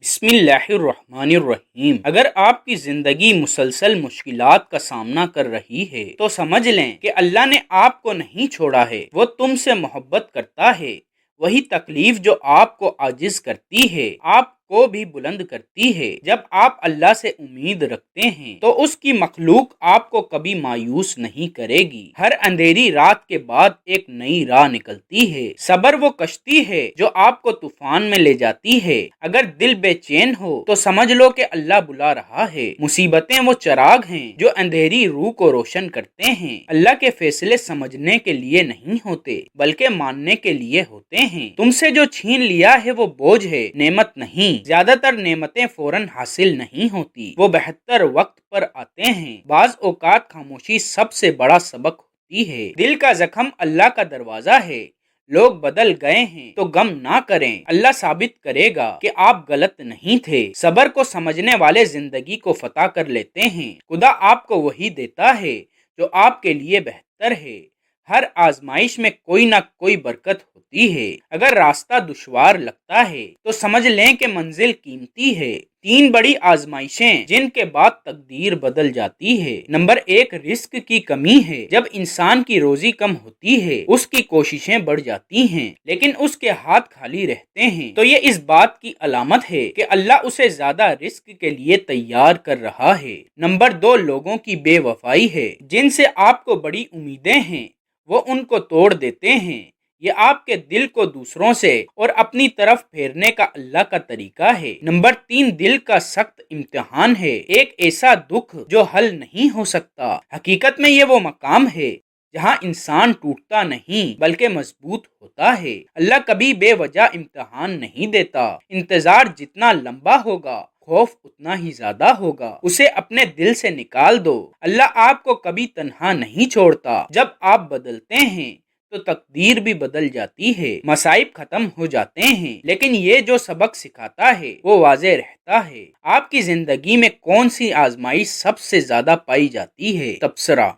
بسم اللہ الرحمن الرحیم۔ اگر آپ کی زندگی مسلسل مشکلات کا سامنا کر رہی ہے تو سمجھ لیں کہ اللہ نے آپ کو نہیں چھوڑا ہے، وہ تم سے محبت کرتا ہے۔ وہی تکلیف جو آپ کو عاجز کرتی ہے آپ کو بھی بلند کرتی ہے۔ جب آپ اللہ سے امید رکھتے ہیں تو اس کی مخلوق آپ کو کبھی مایوس نہیں کرے گی۔ ہر اندھیری رات کے بعد ایک نئی راہ نکلتی ہے۔ صبر وہ کشتی ہے جو آپ کو طوفان میں لے جاتی ہے۔ اگر دل بے چین ہو تو سمجھ لو کہ اللہ بلا رہا ہے۔ مصیبتیں وہ چراغ ہیں جو اندھیری روح کو روشن کرتے ہیں۔ اللہ کے فیصلے سمجھنے کے لیے نہیں ہوتے بلکہ ماننے کے لیے ہوتے ہیں۔ تم سے جو چھین لیا ہے وہ بوجھ ہے، نعمت نہیں۔ زیادہ تر نعمتیں فوراً حاصل نہیں ہوتی، وہ بہتر وقت پر آتے ہیں۔ بعض اوقات خاموشی سب سے بڑا سبق ہوتی ہے۔ دل کا زخم اللہ کا دروازہ ہے۔ لوگ بدل گئے ہیں تو غم نہ کریں، اللہ ثابت کرے گا کہ آپ غلط نہیں تھے۔ صبر کو سمجھنے والے زندگی کو فتح کر لیتے ہیں۔ خدا آپ کو وہی دیتا ہے جو آپ کے لیے بہتر ہے۔ ہر آزمائش میں کوئی نہ کوئی برکت ہوتی ہے۔ اگر راستہ دشوار لگتا ہے تو سمجھ لیں کہ منزل قیمتی ہے۔ 3 بڑی آزمائشیں جن کے بعد تقدیر بدل جاتی ہے۔ نمبر 1، رزق کی کمی ہے۔ جب انسان کی روزی کم ہوتی ہے اس کی کوششیں بڑھ جاتی ہیں لیکن اس کے ہاتھ خالی رہتے ہیں تو یہ اس بات کی علامت ہے کہ اللہ اسے زیادہ رزق کے لیے تیار کر رہا ہے۔ نمبر 2، لوگوں کی بے وفائی ہے۔ جن سے آپ کو بڑی امیدیں ہیں وہ ان کو توڑ دیتے ہیں۔ یہ آپ کے دل کو دوسروں سے اور اپنی طرف پھیرنے کا اللہ کا طریقہ ہے۔ نمبر 3، دل کا سخت امتحان ہے۔ ایک ایسا دکھ جو حل نہیں ہو سکتا۔ حقیقت میں یہ وہ مقام ہے جہاں انسان ٹوٹتا نہیں بلکہ مضبوط ہوتا ہے۔ اللہ کبھی بے وجہ امتحان نہیں دیتا۔ انتظار جتنا لمبا ہوگا خوف اتنا ہی زیادہ ہوگا۔ اسے اپنے دل سے نکال دو۔ اللہ آپ کو کبھی تنہا نہیں چھوڑتا۔ جب آپ بدلتے ہیں تو تقدیر بھی بدل جاتی ہے۔ مصائب ختم ہو جاتے ہیں لیکن یہ جو سبق سکھاتا ہے وہ واضح رہتا ہے۔ آپ کی زندگی میں کون سی آزمائش سب سے زیادہ پائی جاتی ہے؟ تبصرہ